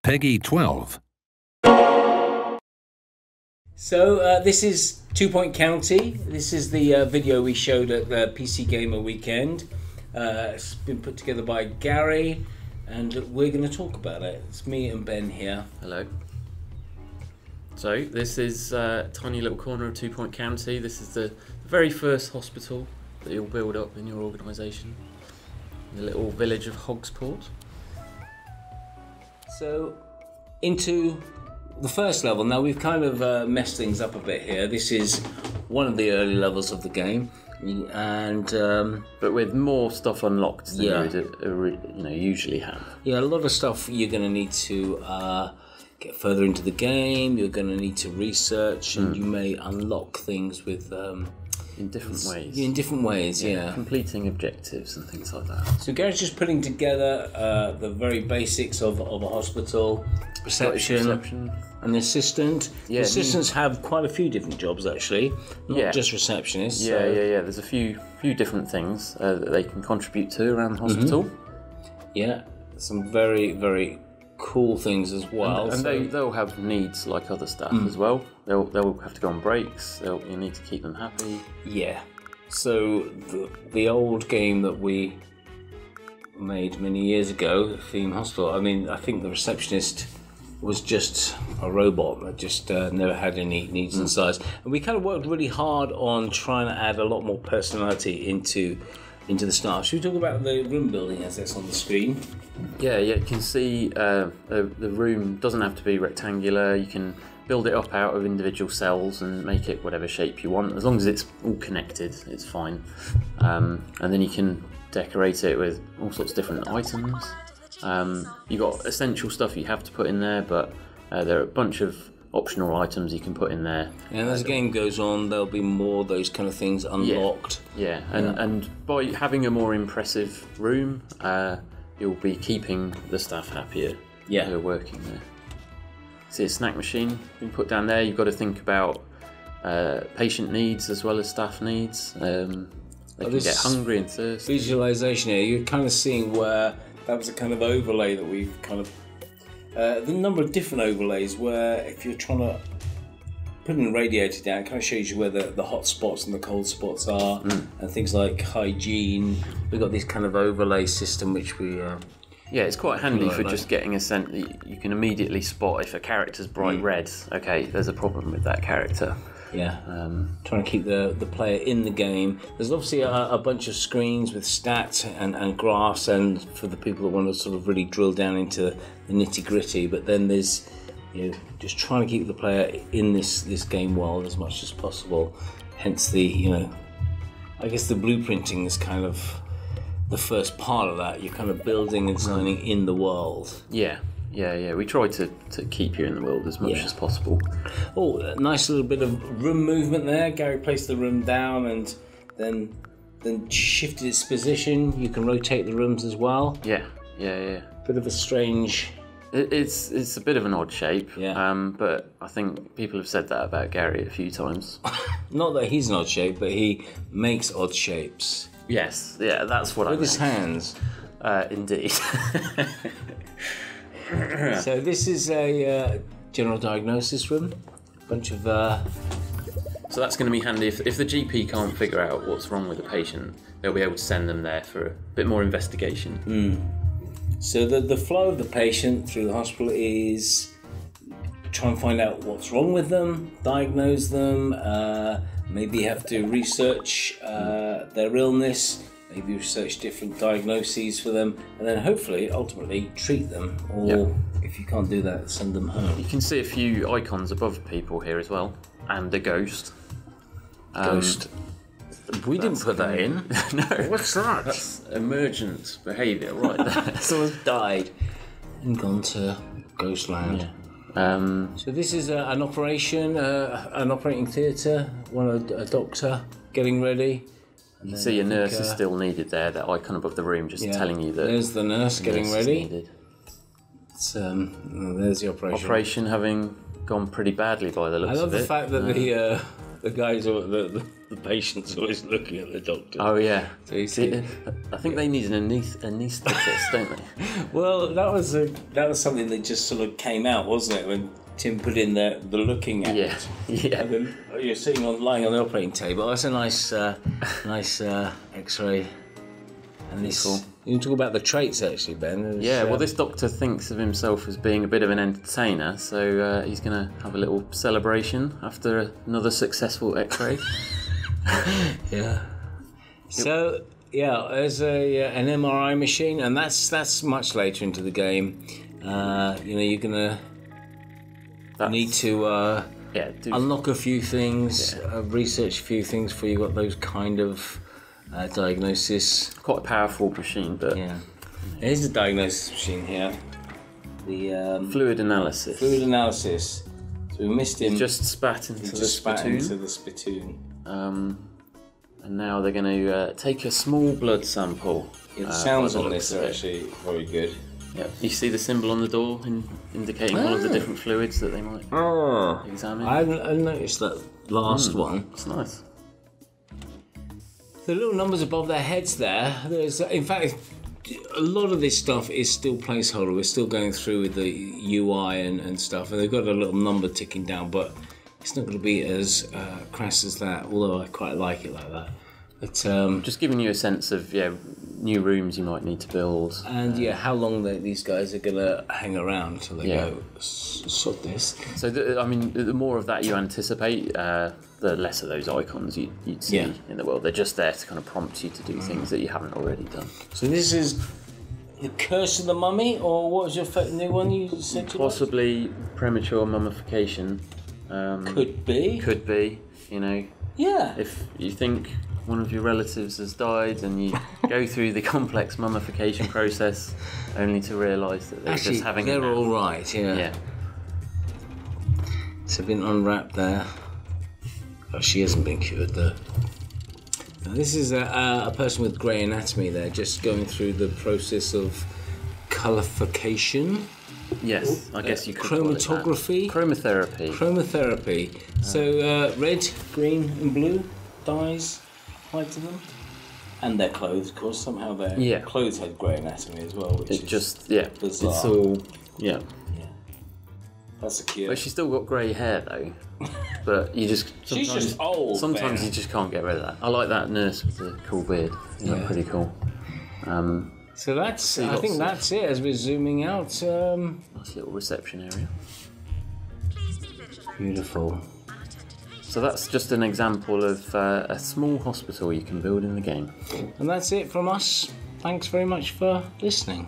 PEGI 12. So this is 2 Point County. This is the video we showed at the PC Gamer weekend. It's been put together by Gary, and we're going to talk about it. It's me and Ben here. Hello. So this is a tiny little corner of 2 Point County. This is the very first hospital that you'll build up in your organisation. The little village of Hogsport. So into the first level. Now we've kind of messed things up a bit here. This is one of the early levels of the game, and but with more stuff unlocked than you would usually have. Yeah, a lot of stuff you're going to need to get further into the game. You're going to need to research, and you may unlock things with in different ways. In different ways, yeah. Completing objectives and things like that. So Gary's just putting together the very basics of a hospital. Reception, an assistant. Yeah, the assistants have quite a few different jobs actually, not just receptionists. Yeah, yeah. There's a few different things that they can contribute to around the hospital. Yeah, some very, very cool things as well. And they'll have needs like other staff as well. They'll have to go on breaks. You need to keep them happy. Yeah. So the old game that we made many years ago, Theme Hospital. I mean, I think the receptionist was just a robot that just never had any needs and size. And we kind of worked really hard on trying to add a lot more personality into the staff. Should we talk about the room building as that's on the screen? Yeah, you can see the room doesn't have to be rectangular. You can build it up out of individual cells and make it whatever shape you want. As long as it's all connected, it's fine. And then you can decorate it with all sorts of different items. You've got essential stuff you have to put in there, but there are a bunch of optional items you can put in there. And as the game goes on, there'll be more of those kind of things unlocked. Yeah. And by having a more impressive room, you'll be keeping the staff happier who are working there. See a snack machine being put down there. You've got to think about patient needs as well as staff needs. They can get hungry and thirsty. Visualization here, you're kind of seeing where that was a kind of overlay that we've kind of the number of different overlays where if you're trying to put in a radiator down, it kind of shows you where the hot spots and the cold spots are, and things like hygiene. We've got this kind of overlay system which we yeah, it's quite handy for just getting a sense that you can immediately spot if a character's bright red. Okay, there's a problem with that character. Yeah, trying to keep the player in the game. There's obviously a bunch of screens with stats and graphs, and for the people that want to sort of really drill down into the nitty gritty. But then there's just trying to keep the player in this game world as much as possible. Hence the I guess the blueprinting is kind of the first part of that. You're kind of building and designing in the world. Yeah. We try to keep you in the world as much as possible. Oh, a nice little bit of room movement there. Gary placed the room down and then shifted its position. You can rotate the rooms as well. Yeah. Bit of a strange... It's a bit of an odd shape. Yeah. But I think people have said that about Gary a few times. Not that he's an odd shape, but he makes odd shapes. Yes. Yeah, that's what I meant. With his hands. Indeed. So this is a general diagnosis room. A bunch of... So that's going to be handy if the GP can't figure out what's wrong with the patient. They'll be able to send them there for a bit more investigation. So the flow of the patient through the hospital is try and find out what's wrong with them, diagnose them, maybe have to research their illness, maybe research different diagnoses for them, and then hopefully, ultimately, treat them. Or if you can't do that, send them home. You can see a few icons above people here as well, and a ghost. Ghost. We didn't put that in. No. What's that? That's emergent behaviour right there. Someone's died and gone to Ghostland. Yeah. So this is an operation, an operating theatre, a doctor getting ready. You see a nurse is still needed there, that icon above the room just telling you that there's the nurse getting ready. Needed. It's, there's the operation. Operation having gone pretty badly by the looks of it. I love the fact that the guys, the the patient's always looking at the doctor. Oh yeah. So you see, I think they need an anaesthetist, don't they? well, that was something that just sort of came out, wasn't it, when Tim put in the looking at. Yeah. Yeah. And then you're lying on the operating table. That's a nice X-ray. And this, cool. You can talk about the traits actually, Ben. Well, this doctor thinks of himself as being a bit of an entertainer, so he's going to have a little celebration after another successful X-ray. Yeah. So there's an MRI machine, and that's much later into the game. You're gonna need to unlock a few things, research a few things before you got those kind of diagnosis. Quite a powerful machine, but Here's the diagnosis machine here. The fluid analysis. So we missed him. He just spat into the spittoon. And now they're going to take a small blood sample. The sounds on this are actually very good. Yeah. You see the symbol on the door indicating one of the different fluids that they might examine. I noticed that last one. It's nice. The little numbers above their heads there. In fact, a lot of this stuff is still placeholder. We're still going through with the UI and stuff, and they've got a little number ticking down, but it's not going to be as crass as that, although I quite like it like that. But just giving you a sense of new rooms you might need to build. And how long these guys are going to hang around until they go sort this. So, the more of that you anticipate, the less of those icons you'd see in the world. They're just there to kind of prompt you to do things that you haven't already done. So this is The Curse of the Mummy, or what was your new one you said? Possibly premature mummification. Could be. Yeah. If you think one of your relatives has died and you go through the complex mummification process only to realise that they're just having they're all right, yeah. So been unwrapped there. Oh, she hasn't been cured though. Now, this is a person with grey anatomy there, just going through the process of colourification. Yes, I guess you could chromatography. Chromotherapy. So red, green and blue dyes applied to them. And their clothes, of course. Somehow their clothes had grey anatomy as well, which is bizarre. It's all, That's a cure. But she's still got grey hair though. But you just... She's just old. Sometimes you just can't get rid of that. I like that nurse with the cool beard. That's pretty cool. So that's... I think that's it as we're zooming out. Nice little reception area. Beautiful. So that's just an example of a small hospital you can build in the game. And that's it from us. Thanks very much for listening.